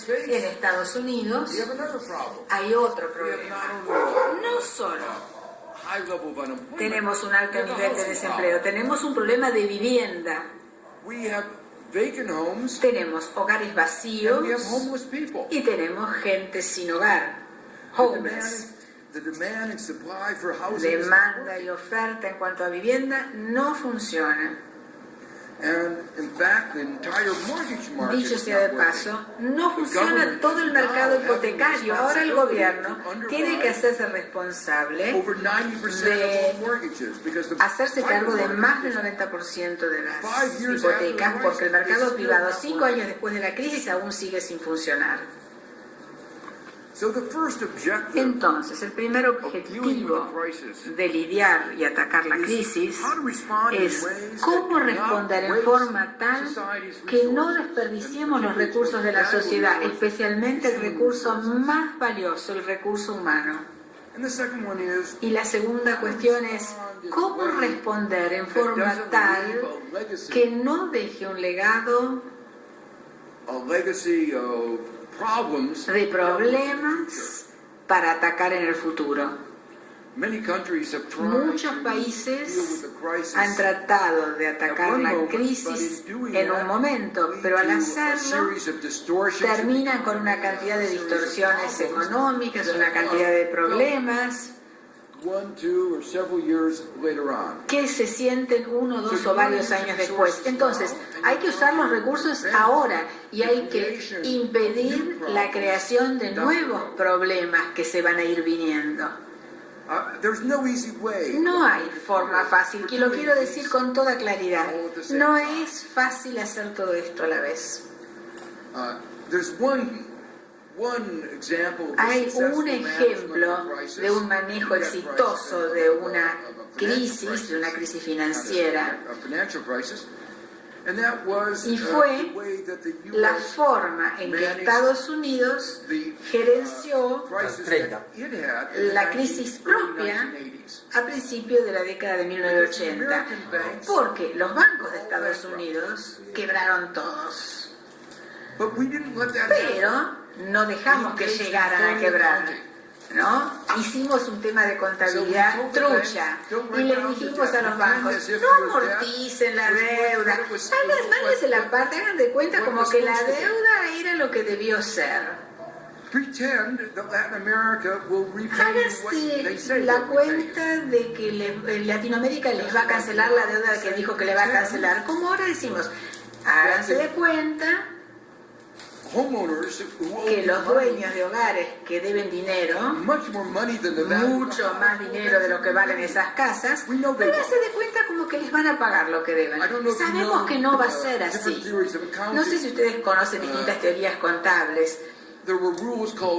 En Estados Unidos hay otro problema. No solo tenemos un alto nivel de desempleo, tenemos un problema de vivienda. Tenemos hogares vacíos y tenemos gente sin hogar, homeless. Demanda y oferta en cuanto a vivienda no funciona. Dicho sea de paso, no funciona todo el mercado hipotecario. Ahora el gobierno tiene que hacerse responsable de hacerse cargo de más del 90% de las hipotecas, porque el mercado privado, 5 años después de la crisis, aún sigue sin funcionar. Entonces, el primer objetivo de lidiar y atacar la crisis es cómo responder en forma tal que no desperdiciemos los recursos de la sociedad, especialmente el recurso más valioso, el recurso humano. Y la segunda cuestión es cómo responder en forma tal que no deje un legado de problemas para atacar en el futuro. Muchos países han tratado de atacar la crisis en un momento, pero al hacerlo terminan con una cantidad de distorsiones económicas, una cantidad de problemas que se sienten 1, 2 o varios años después. Entonces, hay que usar los recursos ahora y hay que impedir la creación de nuevos problemas que se van a ir viniendo. No hay forma fácil, y lo quiero decir con toda claridad. No es fácil hacer todo esto a la vez. Hay un ejemplo de un manejo exitoso de una crisis financiera, y fue la forma en que Estados Unidos gerenció la crisis propia a principios de la década de 1980, porque los bancos de Estados Unidos quebraron todos. Pero no dejamos que llegaran a quebrar, ¿no? Hicimos un tema de contabilidad trucha y le dijimos a los bancos, no amorticen la deuda, mándense la parte, hagan de cuenta como que la deuda era lo que debió ser. Háganse la cuenta de que Latinoamérica les va a cancelar la deuda que dijo que le va a cancelar. Como ahora decimos, háganse de cuenta que los dueños de hogares que deben dinero, mucho más dinero de lo que valen esas casas, háganse de cuenta como que les van a pagar lo que deben. Sabemos que no va a ser así. No sé si ustedes conocen distintas teorías contables.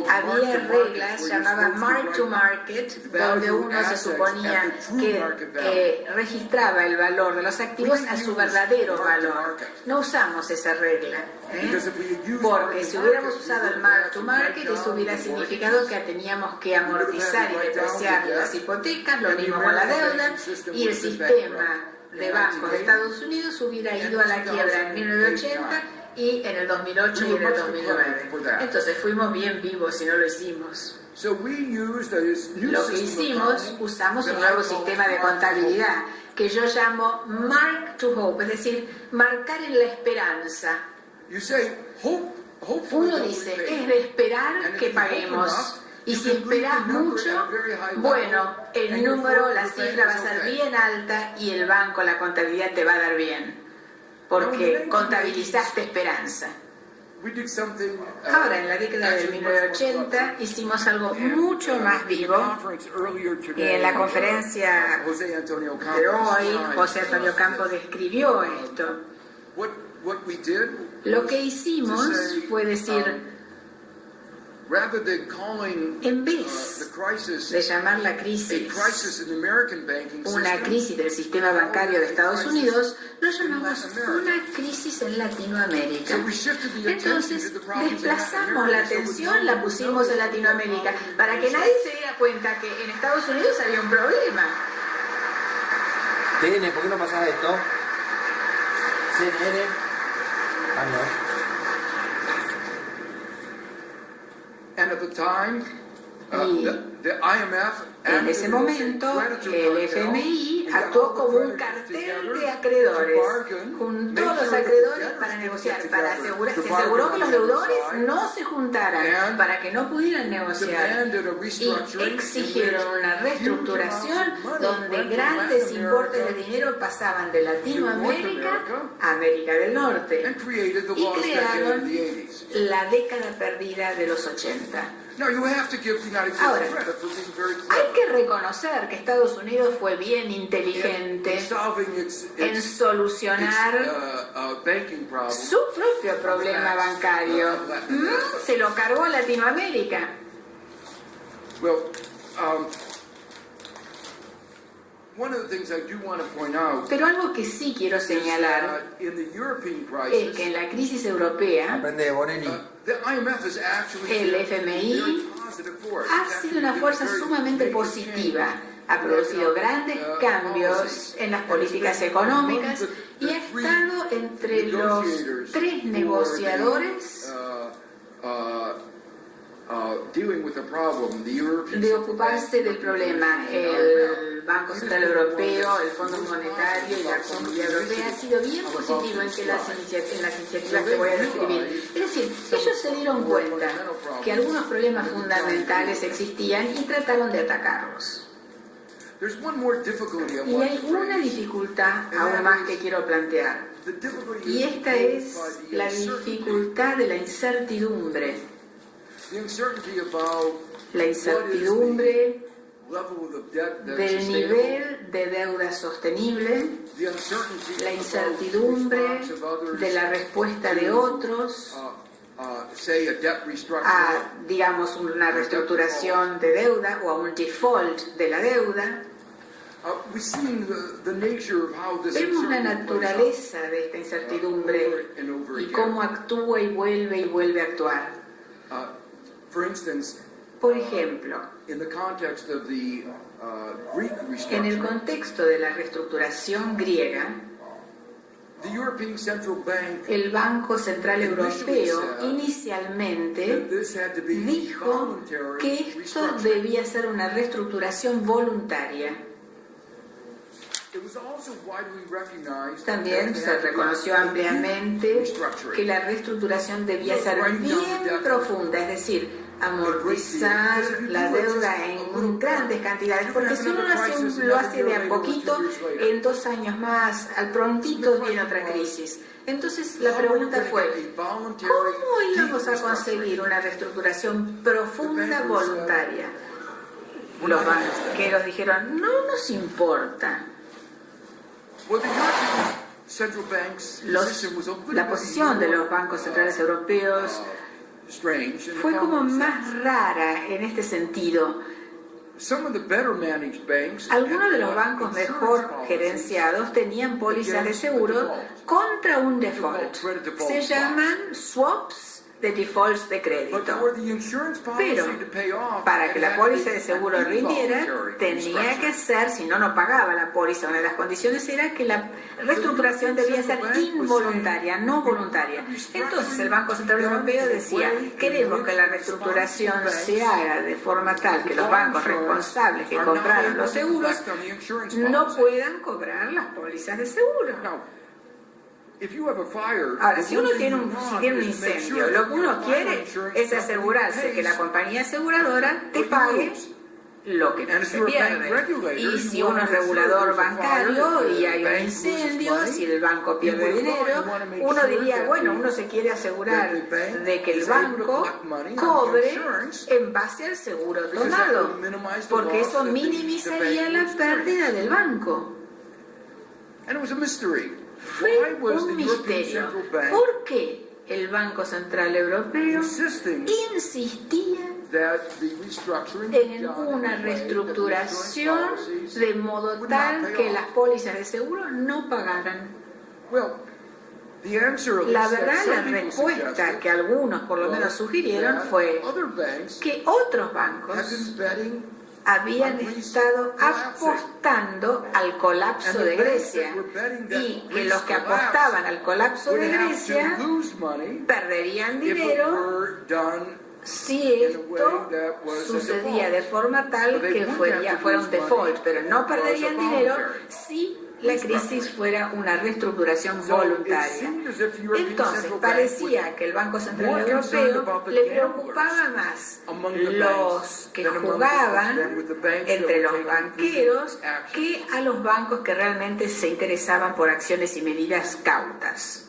Había reglas llamadas mark to market, donde uno se suponía que registraba el valor de los activos a su verdadero valor. No usamos esa regla, porque si hubiéramos usado el mark to market, eso hubiera significado que teníamos que amortizar y depreciar las hipotecas, lo mismo con la deuda, y el sistema de bancos de Estados Unidos hubiera ido a la quiebra en 1980 y en el 2008 y en el 2009. Entonces fuimos bien vivos y no lo hicimos. Lo que hicimos, usamos un nuevo sistema de contabilidad que yo llamo Mark to Hope, es decir, marcar en la esperanza. Uno dice, es de esperar que paguemos. Y si esperas mucho, bueno, el número, la cifra va a ser bien alta y el banco, la contabilidad te va a dar bien, porque contabilizaste esperanza. Ahora, en la década de 1980, hicimos algo mucho más vivo. Y en la conferencia de hoy, José Antonio Campos describió esto. Lo que hicimos fue decir, en vez de llamar la crisis una crisis del sistema bancario de Estados Unidos, lo llamamos una crisis en Latinoamérica. Entonces, desplazamos la atención, la pusimos en Latinoamérica, para que nadie se diera cuenta que en Estados Unidos había un problema. TN, ¿por qué no pasás esto? CNN. Ah, no. En ese momento, el FMI actuó como un cartel de acreedores, juntó a los acreedores para negociar, se aseguró que los deudores no se juntaran, para que no pudieran negociar, y exigieron una reestructuración donde grandes importes de dinero pasaban de Latinoamérica a América del Norte, y crearon la década perdida de los 80. Ahora, hay que reconocer que Estados Unidos fue bien inteligente en solucionar su propio problema bancario. Se lo cargó a Latinoamérica. Pero algo que sí quiero señalar es que en la crisis europea, el FMI ha sido una fuerza sumamente positiva, ha producido grandes cambios en las políticas económicas y ha estado entre los tres negociadores de ocuparse del problema. El Banco Central Europeo, el Fondo Monetario y la Comunidad Europea ha sido bien positivo en las iniciativas que voy a describir. Es decir, ellos se dieron cuenta que algunos problemas fundamentales existían y trataron de atacarlos. Y hay una dificultad aún más que quiero plantear, y esta es la dificultad de la incertidumbre. La incertidumbre del nivel de deuda sostenible, la incertidumbre de la respuesta de otros a, digamos, una reestructuración de deuda o a un default de la deuda. Vemos la naturaleza de esta incertidumbre y cómo actúa y vuelve a actuar. Por ejemplo, en el contexto de la reestructuración griega, el Banco Central Europeo inicialmente dijo que esto debía ser una reestructuración voluntaria. También se reconoció ampliamente que la reestructuración debía ser bien profunda, es decir, amortizar la deuda en grandes cantidades, porque si uno lo hace de a poquito, en 2 años más, al prontito viene otra crisis. Entonces la pregunta fue, ¿cómo íbamos a conseguir una reestructuración profunda voluntaria? Los banqueros dijeron, no nos importa. La posición de los bancos centrales europeos fue como más rara en este sentido. Algunos de los bancos mejor gerenciados tenían pólizas de seguro contra un default. Se llaman swaps de defaults de crédito. Pero para que la póliza de seguro rindiera, tenía que ser, si no pagaba la póliza, una de las condiciones era que la reestructuración debía ser involuntaria, no voluntaria. Entonces el Banco Central Europeo decía, queremos que la reestructuración se haga de forma tal que los bancos responsables que compraron los seguros no puedan cobrar las pólizas de seguro. Ahora, si uno tiene un incendio, lo que uno quiere es asegurarse que la compañía aseguradora te pague lo que se pierde. Y si uno es regulador bancario y hay un incendio, si el banco pierde dinero, uno diría, bueno, uno se quiere asegurar de que el banco cobre en base al seguro tomado, porque eso minimizaría la pérdida del banco. Fue un misterio. ¿Por qué el Banco Central Europeo insistía en una reestructuración de modo tal que las pólizas de seguro no pagaran? La verdad, la respuesta que algunos por lo menos sugirieron fue que otros bancos habían estado apostando al colapso de Grecia y que los que apostaban al colapso de Grecia perderían dinero si esto sucedía de forma tal que fuera un default, pero no perderían dinero si la crisis fuera una reestructuración voluntaria. Entonces, parecía que el Banco Central Europeo le preocupaba más los que jugaban entre los banqueros que a los bancos que realmente se interesaban por acciones y medidas cautas.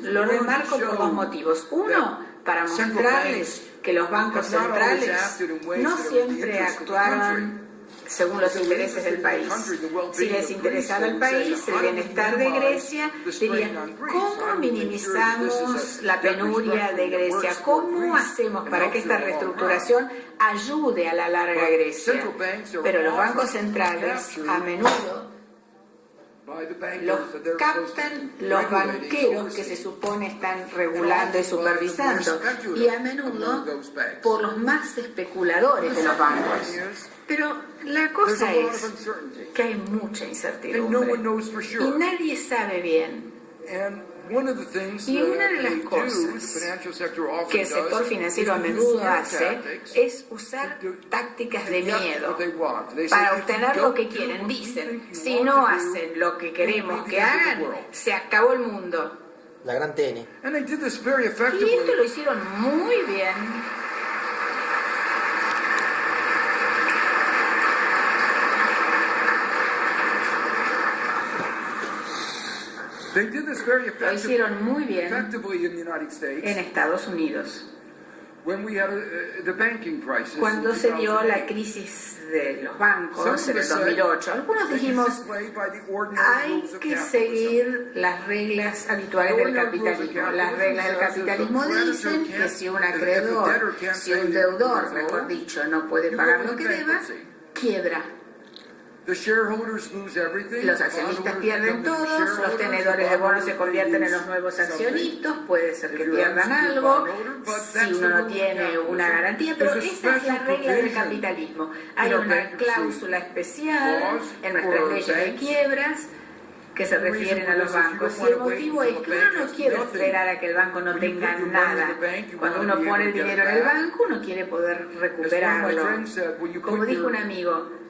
Lo remarco por dos motivos. Uno, para mostrarles que los bancos centrales no siempre actuaron según los intereses del país. Si les interesaba el país, el bienestar de Grecia, dirían, ¿cómo minimizamos la penuria de Grecia? ¿Cómo hacemos para que esta reestructuración ayude a la larga Grecia? Pero los bancos centrales a menudo los captan los banqueros que se supone están regulando y supervisando, y a menudo por los más especuladores de los bancos. Pero la cosa es que hay mucha incertidumbre y nadie sabe bien. Y una de las cosas que el sector financiero a menudo hace es usar tácticas de miedo para obtener lo que quieren. Dicen, si no hacen lo que queremos que hagan, se acabó el mundo. La gran TN. Y esto lo hicieron muy bien. Lo hicieron muy bien en Estados Unidos. Cuando se dio la crisis de los bancos en el 2008, algunos dijimos, hay que seguir las reglas habituales del capitalismo. Las reglas del capitalismo dicen que si un acreedor, si un deudor, mejor dicho, no puede pagar lo que deba, quiebra. Los accionistas pierden todos, los tenedores de bonos se convierten en los nuevos accionistas, puede ser que pierdan algo, si uno no tiene una garantía, pero esa es la regla del capitalismo. Hay una cláusula especial en nuestras leyes de quiebras que se refieren a los bancos. Y el motivo es que uno no quiere esperar a que el banco no tenga nada. Cuando uno pone el dinero en el banco, uno quiere poder recuperarlo. Como dijo un amigo,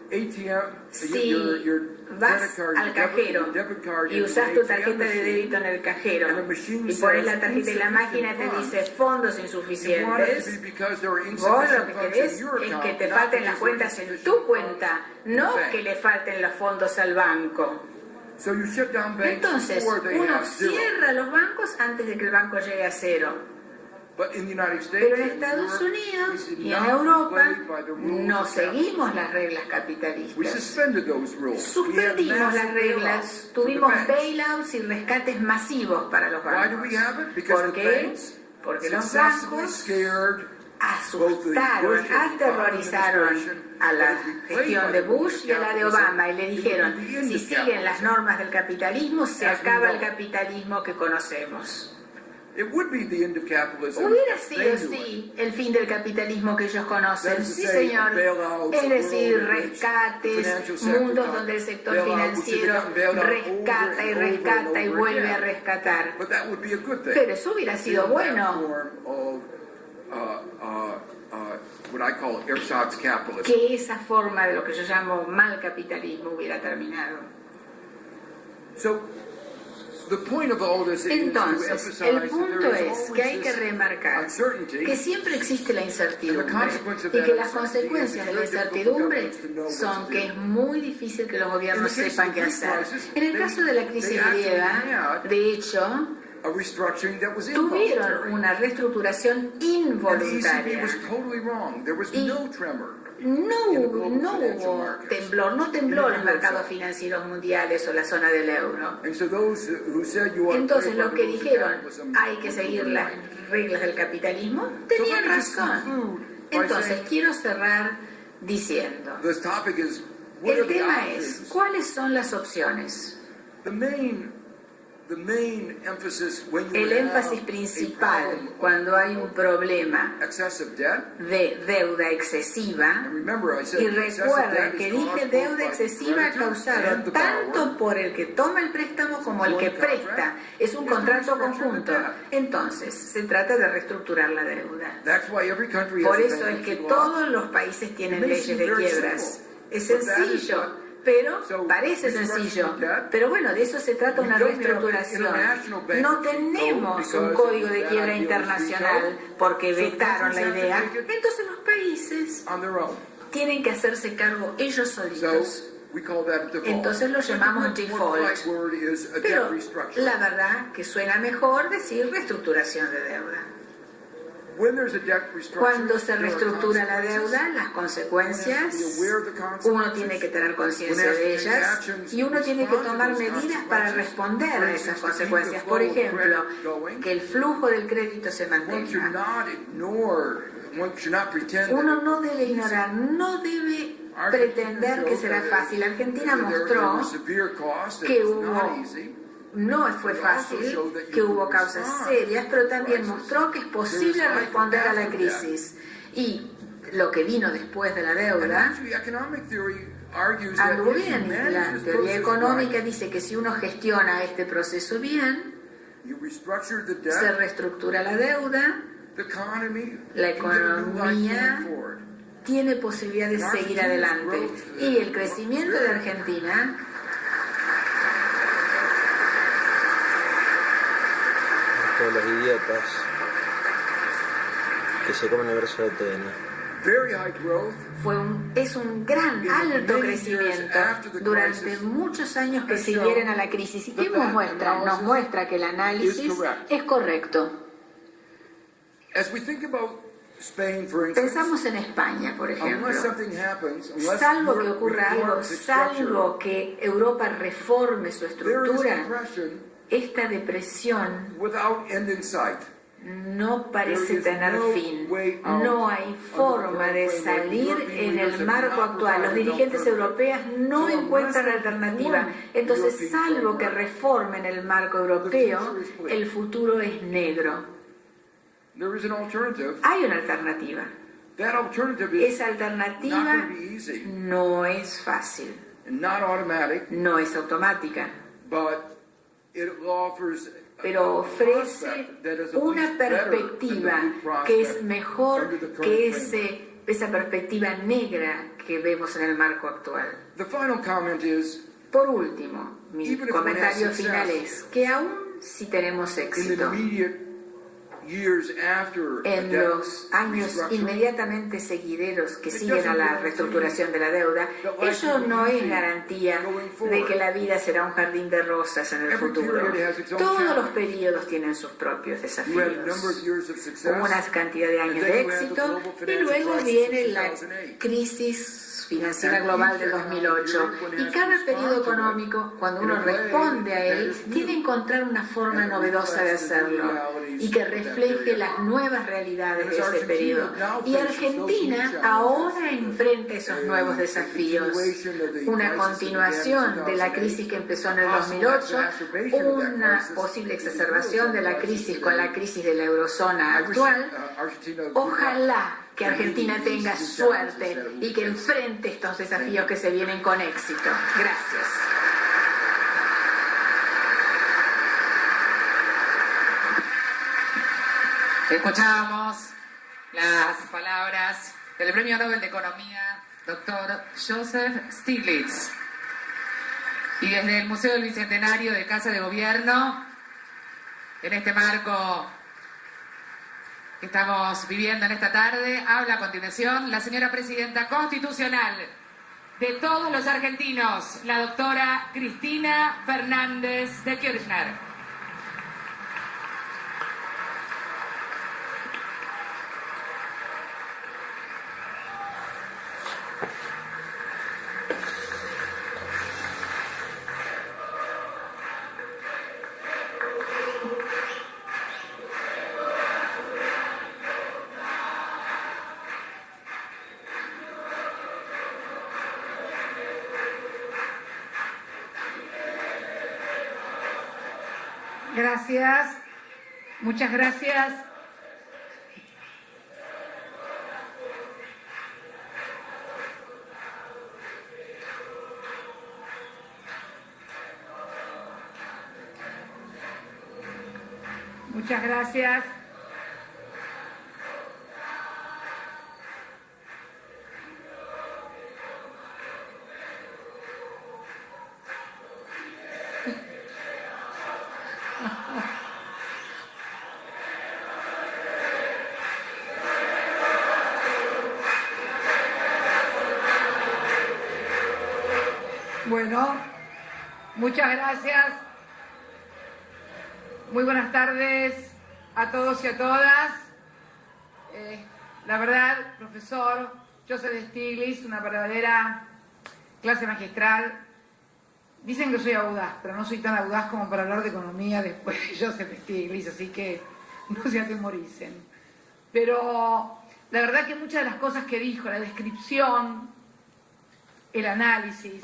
si vas al cajero y usas tu tarjeta de débito en el cajero y pones la tarjeta y la máquina te dice fondos insuficientes, vos lo que querés es que te falten las cuentas en tu cuenta, no que le falten los fondos al banco. Entonces, uno cierra los bancos antes de que el banco llegue a cero. Pero en Estados Unidos y en Europa no seguimos las reglas capitalistas. Suspendimos las reglas, tuvimos bailouts y rescates masivos para los bancos. ¿Por qué? Porque los bancos asustaron, aterrorizaron a la gestión de Bush y a la de Obama y le dijeron, si siguen las normas del capitalismo, se acaba el capitalismo que conocemos. Hubiera sido, sí, el fin del capitalismo que ellos conocen, sí señor, es decir, rescates, mundos donde el sector financiero rescata y rescata y vuelve a rescatar. Pero eso hubiera sido bueno. Que esa forma de lo que yo llamo mal capitalismo hubiera terminado. Entonces, el punto es que hay que remarcar que siempre existe la incertidumbre y que las consecuencias de la incertidumbre son que es muy difícil que los gobiernos sepan qué hacer. En el caso de la crisis griega, de hecho, tuvieron una reestructuración involuntaria. Y no hubo temblor, no tembló los mercados financieros mundiales o la zona del euro. Entonces los que dijeron hay que seguir las reglas del capitalismo tenían razón. Entonces quiero cerrar diciendo, el tema es, ¿cuáles son las opciones? El énfasis principal cuando hay un problema de deuda excesiva, y recuerden que dije deuda excesiva causada tanto por el que toma el préstamo como el que presta, es un contrato conjunto. Entonces, se trata de reestructurar la deuda. Por eso es que todos los países tienen leyes de quiebras. Es sencillo. Pero parece sencillo. Pero bueno, de eso se trata una reestructuración. No tenemos un código de quiebra internacional porque vetaron la idea. Entonces los países tienen que hacerse cargo ellos solitos. Entonces lo llamamos default. Pero la verdad que suena mejor decir reestructuración de deuda. Cuando se reestructura la deuda, las consecuencias, uno tiene que tener conciencia de ellas y uno tiene que tomar medidas para responder a esas consecuencias. Por ejemplo, que el flujo del crédito se mantenga. Uno no debe ignorar, no debe pretender que será fácil. Argentina mostró que no fue fácil, que hubo causas serias, pero también mostró que es posible responder a la crisis. Y lo que vino después de la deuda anduvo bien. La teoría económica dice que si uno gestiona este proceso bien, se reestructura la deuda, la economía tiene posibilidad de seguir adelante. Y el crecimiento de Argentina todos los idiotas que se comen el verso de TN. Es un gran, alto crecimiento durante muchos años que siguieron a la crisis. ¿Y qué nos muestra? Nos muestra que el análisis es correcto. Pensamos en España, por ejemplo. Salvo que ocurra algo, salvo que Europa reforme su estructura, esta depresión no parece tener fin. No hay forma de salir en el marco actual. Los dirigentes europeos no encuentran alternativa. Entonces, salvo que reformen el marco europeo, el futuro es negro. Hay una alternativa. Esa alternativa no es fácil. No es automática. Pero ofrece una perspectiva que es mejor que esa perspectiva negra que vemos en el marco actual. Por último, mi comentario final es que aún si tenemos éxito, en los años inmediatamente seguideros que siguen a la reestructuración de la deuda, ello no es garantía de que la vida será un jardín de rosas en el futuro. Todos los periodos tienen sus propios desafíos. Una cantidad de años de éxito y luego viene la crisis financiera global de 2008. Y cada periodo económico, cuando uno responde a él, tiene que encontrar una forma novedosa de hacerlo y que refleje las nuevas realidades de ese periodo. Y Argentina ahora enfrenta esos nuevos desafíos. Una continuación de la crisis que empezó en el 2008, una posible exacerbación de la crisis con la crisis de la eurozona actual. Ojalá que Argentina tenga suerte y que enfrente estos desafíos que se vienen con éxito. Gracias. Escuchamos las palabras del Premio Nobel de Economía, doctor Joseph Stiglitz. Y desde el Museo del Bicentenario de Casa de Gobierno, en este marco que estamos viviendo en esta tarde, habla a continuación la señora presidenta constitucional de todos los argentinos, la doctora Cristina Fernández de Kirchner. Gracias. Muchas gracias. Muchas gracias. Bueno, muchas gracias. Muy buenas tardes a todos y a todas. La verdad, profesor Joseph Stiglitz, una verdadera clase magistral. Dicen que soy audaz, pero no soy tan audaz como para hablar de economía después de Joseph Stiglitz, así que no se atemoricen. Pero la verdad que muchas de las cosas que dijo, la descripción, el análisis,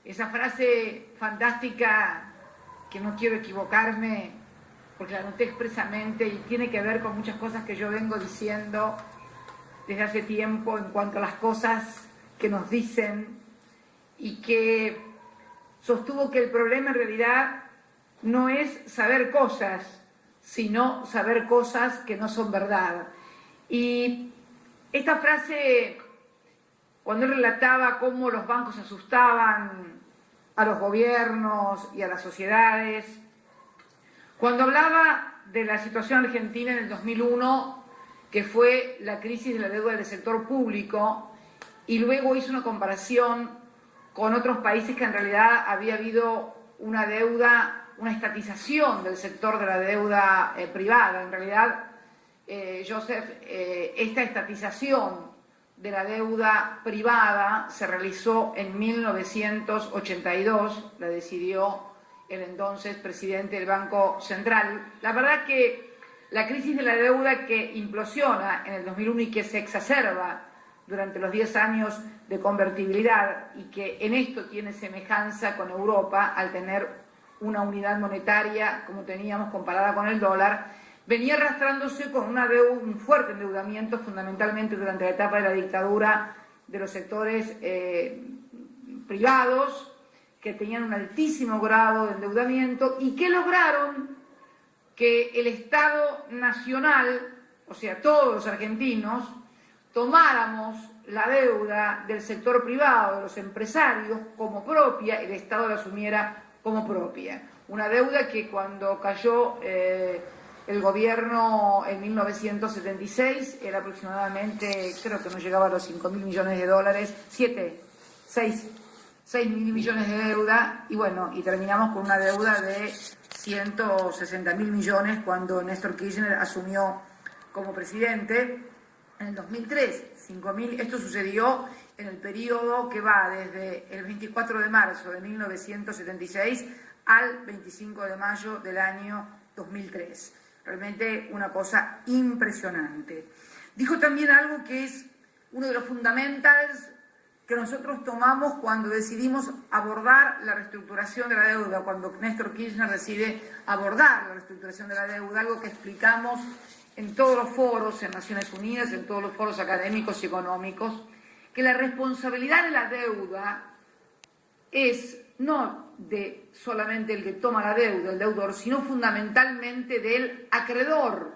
esa frase fantástica que no quiero equivocarme porque la anoté expresamente y tiene que ver con muchas cosas que yo vengo diciendo desde hace tiempo en cuanto a las cosas que nos dicen, y que sostuvo que el problema en realidad no es saber cosas, sino saber cosas que no son verdad. Y esta frase, cuando él relataba cómo los bancos asustaban a los gobiernos y a las sociedades, cuando hablaba de la situación argentina en el 2001, que fue la crisis de la deuda del sector público, y luego hizo una comparación con otros países que en realidad había habido una deuda, una estatización del sector de la deuda privada. En realidad, Joseph, esta estatización de la deuda privada se realizó en 1982, la decidió el entonces presidente del Banco Central. La verdad que la crisis de la deuda que implosiona en el 2001 y que se exacerba durante los 10 años de convertibilidad, y que en esto tiene semejanza con Europa al tener una unidad monetaria como teníamos comparada con el dólar, venía arrastrándose con un fuerte endeudamiento, fundamentalmente durante la etapa de la dictadura de los sectores privados, que tenían un altísimo grado de endeudamiento y que lograron que el Estado nacional, o sea, todos los argentinos, tomáramos la deuda del sector privado, de los empresarios, como propia, el Estado la asumiera como propia. Una deuda que cuando cayó el gobierno en 1976 era aproximadamente, creo que no llegaba a los 5.000 millones de dólares, 6.000 millones de deuda, y bueno, y terminamos con una deuda de 160.000 millones cuando Néstor Kirchner asumió como presidente en el 2003. 5.000, esto sucedió en el periodo que va desde el 24 de marzo de 1976 al 25 de mayo del año 2003. Realmente una cosa impresionante. Dijo también algo que es uno de los fundamentals que nosotros tomamos cuando decidimos abordar la reestructuración de la deuda, cuando Néstor Kirchner decide abordar la reestructuración de la deuda, algo que explicamos en todos los foros, en Naciones Unidas, en todos los foros académicos y económicos, que la responsabilidad de la deuda es no de solamente el que toma la deuda, el deudor, sino fundamentalmente del acreedor,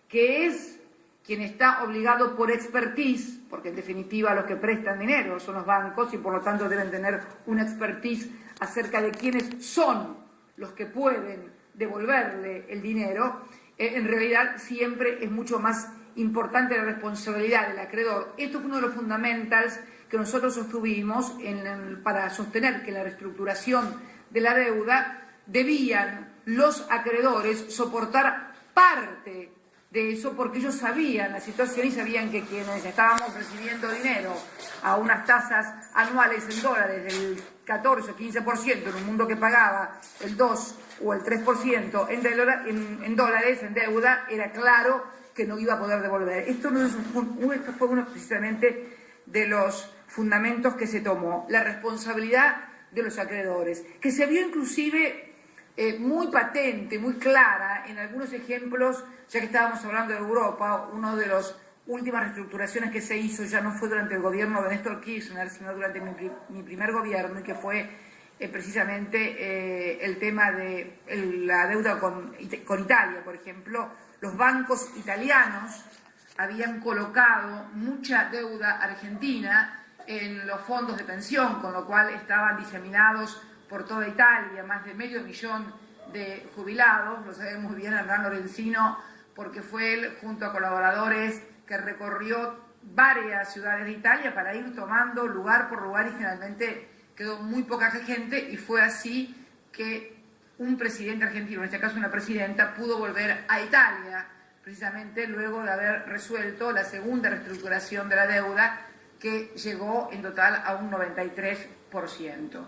que es quien está obligado por expertise, porque en definitiva los que prestan dinero son los bancos y por lo tanto deben tener una expertise acerca de quiénes son los que pueden devolverle el dinero. En realidad siempre es mucho más importante la responsabilidad del acreedor. Esto fue uno de los fundamentals que nosotros sostuvimos para sostener que la reestructuración de la deuda debían los acreedores soportar parte de eso, porque ellos sabían la situación y sabían que quienes estábamos recibiendo dinero a unas tasas anuales en dólares del 14 o 15%, en un mundo que pagaba el 2 o el 3% en dólares, en deuda, era claro que no iba a poder devolver. Esto fue uno precisamente de los fundamentos que se tomó, la responsabilidad de los acreedores, que se vio inclusive muy patente, muy clara en algunos ejemplos, ya que estábamos hablando de Europa. Una de las últimas reestructuraciones que se hizo ya no fue durante el gobierno de Néstor Kirchner, sino durante mi primer gobierno, y que fue precisamente el tema de la deuda con Italia, por ejemplo. Los bancos italianos habían colocado mucha deuda argentina en los fondos de pensión, con lo cual estaban diseminados por toda Italia, más de 500.000 de jubilados. Lo sabe muy bien Hernán Lorenzino, porque fue él, junto a colaboradores, que recorrió varias ciudades de Italia para ir tomando lugar por lugar, y finalmente quedó muy poca gente, y fue así que un presidente argentino, en este caso una presidenta, pudo volver a Italia, precisamente luego de haber resuelto la segunda reestructuración de la deuda, que llegó en total a un 93%.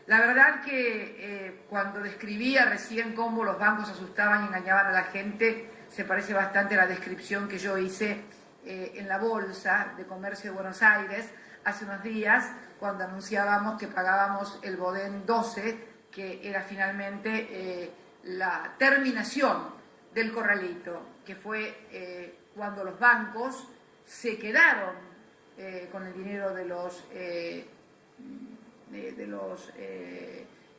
La verdad que cuando describía recién cómo los bancos asustaban y engañaban a la gente, se parece bastante a la descripción que yo hice en la Bolsa de Comercio de Buenos Aires hace unos días, cuando anunciábamos que pagábamos el Bodén 12, que era finalmente la terminación del corralito, que fue cuando los bancos se quedaron con el dinero de los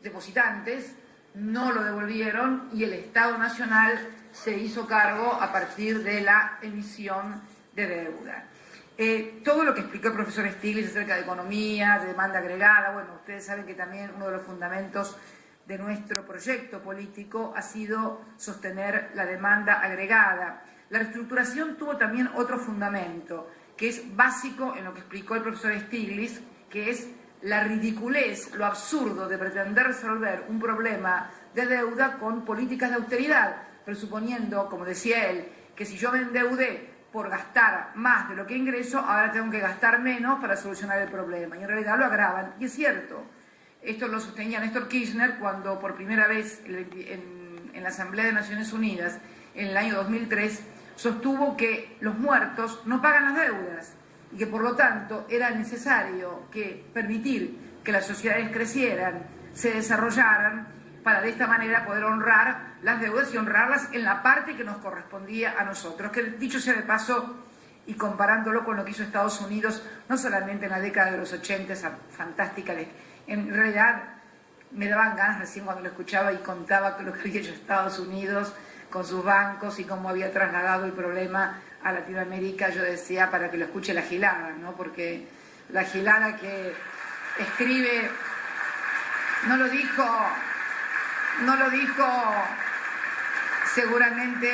depositantes, no lo devolvieron, y el Estado Nacional se hizo cargo a partir de la emisión de deuda. Todo lo que explicó el profesor Stiglitz acerca de economía, de demanda agregada, bueno, ustedes saben que también uno de los fundamentos de nuestro proyecto político ha sido sostener la demanda agregada. La reestructuración tuvo también otro fundamento, que es básico en lo que explicó el profesor Stiglitz, que es la ridiculez, lo absurdo de pretender resolver un problema de deuda con políticas de austeridad, presuponiendo, como decía él, que si yo me endeudé por gastar más de lo que ingreso, ahora tengo que gastar menos para solucionar el problema. Y en realidad lo agravan. Y es cierto, esto lo sostenía Néstor Kirchner cuando por primera vez en la Asamblea de Naciones Unidas, en el año 2003, sostuvo que los muertos no pagan las deudas y que por lo tanto era necesario permitir que las sociedades crecieran, se desarrollaran, para de esta manera poder honrar las deudas y honrarlas en la parte que nos correspondía a nosotros. Que dicho sea de paso, y comparándolo con lo que hizo Estados Unidos, no solamente en la década de los 80, esa fantástica, en realidad me daban ganas recién cuando lo escuchaba y contaba lo que había hecho Estados Unidos con sus bancos y cómo había trasladado el problema a Latinoamérica. Yo decía, para que lo escuche la gilada, ¿no? Porque la gilada que escribe no lo dijo seguramente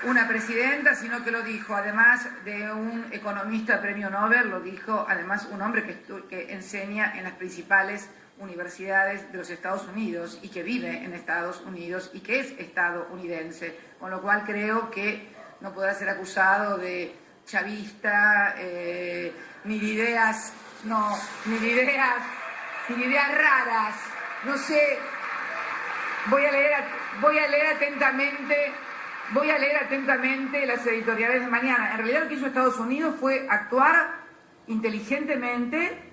una presidenta, sino que lo dijo, además de un economista premio Nobel, lo dijo además un hombre que enseña en las principales universidades de los Estados Unidos y que vive en Estados Unidos y que es estadounidense, con lo cual creo que no podrá ser acusado de chavista, ni de ideas raras. No sé, voy a leer atentamente las editoriales de mañana. En realidad lo que hizo Estados Unidos fue actuar inteligentemente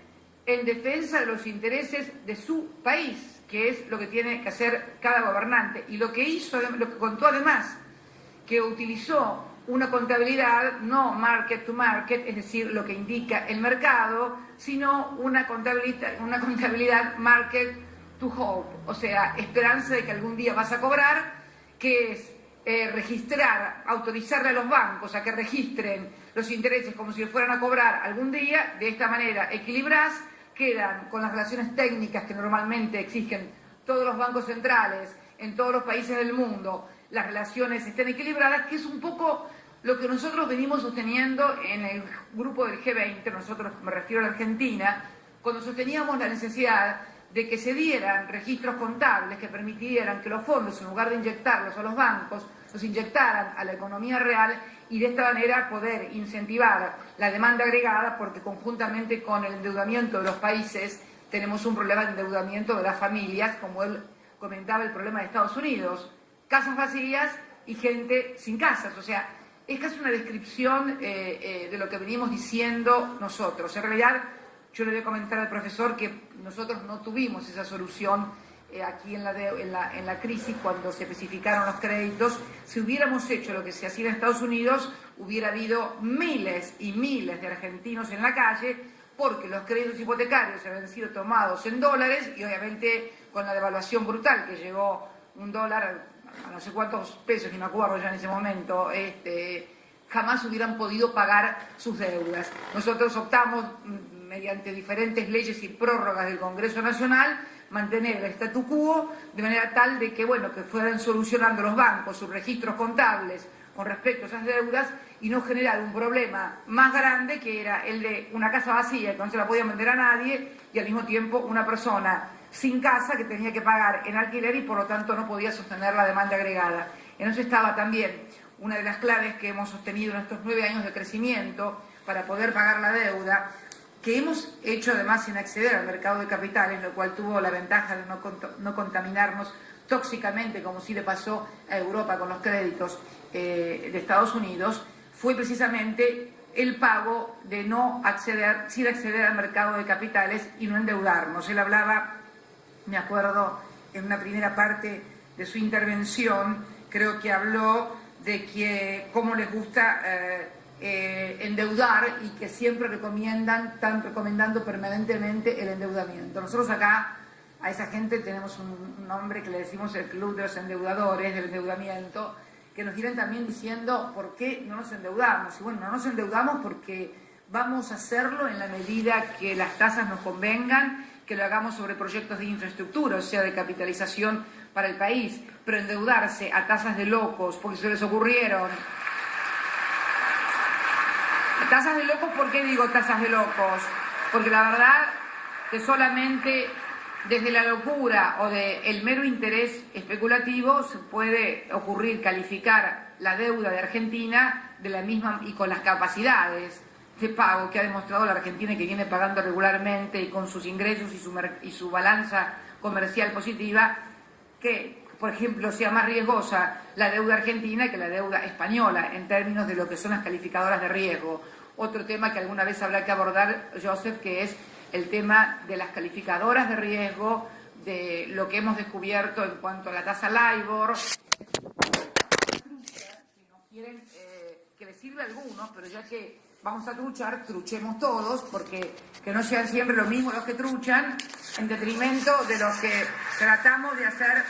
en defensa de los intereses de su país, que es lo que tiene que hacer cada gobernante. Y lo que hizo, lo que contó además, que utilizó una contabilidad no market to market, es decir, lo que indica el mercado, sino una contabilidad market to hope, o sea, esperanza de que algún día vas a cobrar, que es autorizarle a los bancos a que registren los intereses como si fueran a cobrar algún día. De esta manera equilibrás, quedan con las relaciones técnicas que normalmente exigen todos los bancos centrales en todos los países del mundo, las relaciones estén equilibradas, que es un poco lo que nosotros venimos sosteniendo en el grupo del G20, nosotros, me refiero a la Argentina, cuando sosteníamos la necesidad de que se dieran registros contables que permitieran que los fondos, en lugar de inyectarlos a los bancos, los inyectaran a la economía real, y de esta manera poder incentivar la demanda agregada, porque conjuntamente con el endeudamiento de los países tenemos un problema de endeudamiento de las familias, como él comentaba el problema de Estados Unidos, casas vacías y gente sin casas. O sea, es casi una descripción de lo que venimos diciendo nosotros. En realidad, yo le voy a comentar al profesor que nosotros no tuvimos esa solución aquí en la crisis, cuando se especificaron los créditos. Si hubiéramos hecho lo que se hacía en Estados Unidos, hubiera habido miles y miles de argentinos en la calle, porque los créditos hipotecarios habían sido tomados en dólares y obviamente con la devaluación brutal que llegó un dólar a no sé cuántos pesos, ni me acuerdo ya en ese momento, jamás hubieran podido pagar sus deudas. Nosotros optamos, mediante diferentes leyes y prórrogas del Congreso Nacional, mantener el statu quo de manera tal de que, bueno, que fueran solucionando los bancos sus registros contables con respecto a esas deudas y no generar un problema más grande, que era el de una casa vacía que no se la podía vender a nadie, y al mismo tiempo una persona sin casa que tenía que pagar en alquiler y por lo tanto no podía sostener la demanda agregada. En eso estaba también una de las claves que hemos sostenido en estos 9 años de crecimiento para poder pagar la deuda, que hemos hecho además sin acceder al mercado de capitales, lo cual tuvo la ventaja de no contaminarnos tóxicamente, como sí le pasó a Europa con los créditos de Estados Unidos, fue precisamente el pago de sin acceder al mercado de capitales y no endeudarnos. Él hablaba, me acuerdo, en una primera parte de su intervención, creo que habló de que cómo les gusta endeudar y que siempre están recomendando permanentemente el endeudamiento. Nosotros acá a esa gente tenemos un nombre que le decimos el Club de los Endeudadores, del endeudamiento, que nos vienen también diciendo por qué no nos endeudamos. Y bueno, no nos endeudamos porque vamos a hacerlo en la medida que las tasas nos convengan, que lo hagamos sobre proyectos de infraestructura, o sea, de capitalización para el país, pero endeudarse a tasas de locos, porque se les ocurrieron. Tasas de locos, ¿por qué digo tasas de locos? Porque la verdad que solamente desde la locura o del mero interés especulativo se puede ocurrir calificar la deuda de Argentina de la misma y con las capacidades de pago que ha demostrado la Argentina y que viene pagando regularmente y con sus ingresos y su balanza comercial positiva, que, por ejemplo, sea más riesgosa la deuda argentina que la deuda española en términos de lo que son las calificadoras de riesgo. Otro tema que alguna vez habrá que abordar, Joseph, que es el tema de las calificadoras de riesgo, de lo que hemos descubierto en cuanto a la tasa LIBOR. Si nos quieren, que les sirve a algunos, pero ya que vamos a truchar, truchemos todos, porque que no sean siempre los mismos los que truchan, en detrimento de los que tratamos de hacer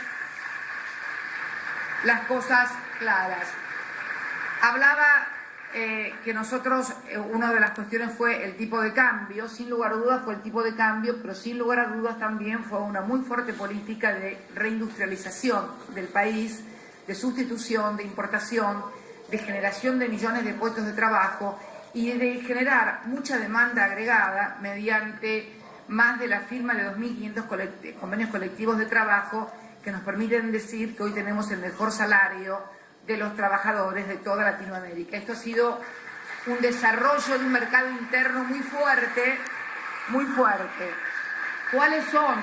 las cosas claras. Hablaba que nosotros, una de las cuestiones fue el tipo de cambio. Sin lugar a dudas fue el tipo de cambio, pero sin lugar a dudas también fue una muy fuerte política de reindustrialización del país, de sustitución, de importación, de generación de millones de puestos de trabajo y de generar mucha demanda agregada mediante más de la firma de 2.500 convenios colectivos de trabajo que nos permiten decir que hoy tenemos el mejor salario de los trabajadores de toda Latinoamérica. Esto ha sido un desarrollo de un mercado interno muy fuerte, muy fuerte. ¿Cuáles son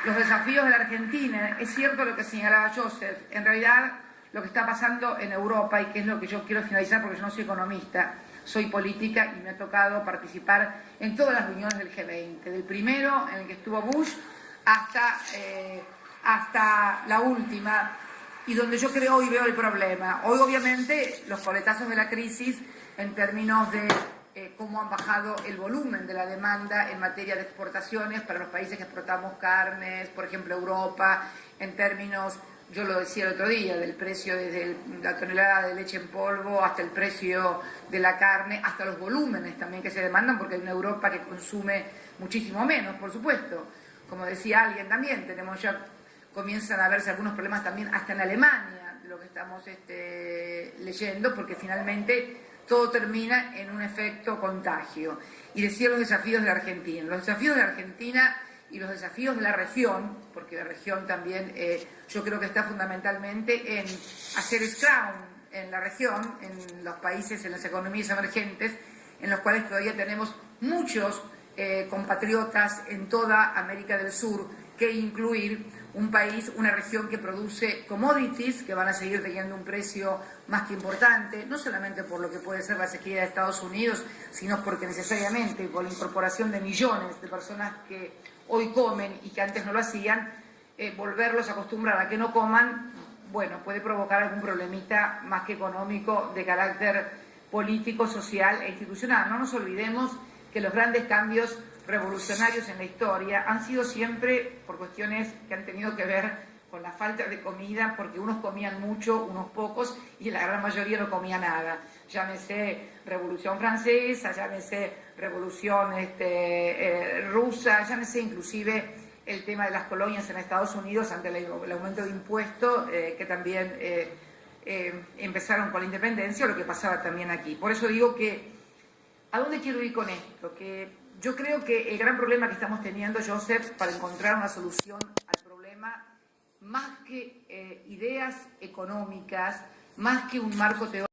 los desafíos de la Argentina? Es cierto lo que señalaba Joseph, en realidad lo que está pasando en Europa, y que es lo que yo quiero finalizar porque yo no soy economista, soy política y me ha tocado participar en todas las reuniones del G20, del primero en el que estuvo Bush hasta la última, y donde yo creo y veo el problema. Hoy obviamente los coletazos de la crisis en términos de cómo han bajado el volumen de la demanda en materia de exportaciones para los países que exportamos carnes, por ejemplo Europa, en términos, yo lo decía el otro día, del precio desde la tonelada de leche en polvo hasta el precio de la carne, hasta los volúmenes también que se demandan, porque hay una Europa que consume muchísimo menos, por supuesto. Como decía alguien también, comienzan a verse algunos problemas también hasta en Alemania, de lo que estamos leyendo, porque finalmente todo termina en un efecto contagio. Y decía los desafíos de la Argentina. Los desafíos de la Argentina y los desafíos de la región, porque la región también yo creo que está fundamentalmente en hacer scrum en la región, en los países, en las economías emergentes, en los cuales todavía tenemos muchos compatriotas en toda América del Sur, que incluir un país, una región que produce commodities que van a seguir teniendo un precio más que importante, no solamente por lo que puede ser la sequía de Estados Unidos, sino porque necesariamente con la incorporación de millones de personas que hoy comen y que antes no lo hacían, volverlos a acostumbrar a que no coman, bueno, puede provocar algún problemita más que económico de carácter político, social e institucional. No nos olvidemos que los grandes cambios revolucionarios en la historia han sido siempre por cuestiones que han tenido que ver con la falta de comida, porque unos comían mucho, unos pocos, y la gran mayoría no comía nada. Llámese Revolución Francesa, llámese Revolución rusa, llámese inclusive el tema de las colonias en Estados Unidos ante el aumento de impuestos, que también empezaron con la independencia, o lo que pasaba también aquí. Por eso digo que, ¿a dónde quiero ir con esto? Que yo creo que el gran problema que estamos teniendo, Joseph, para encontrar una solución al problema, más que ideas económicas, más que un marco teórico,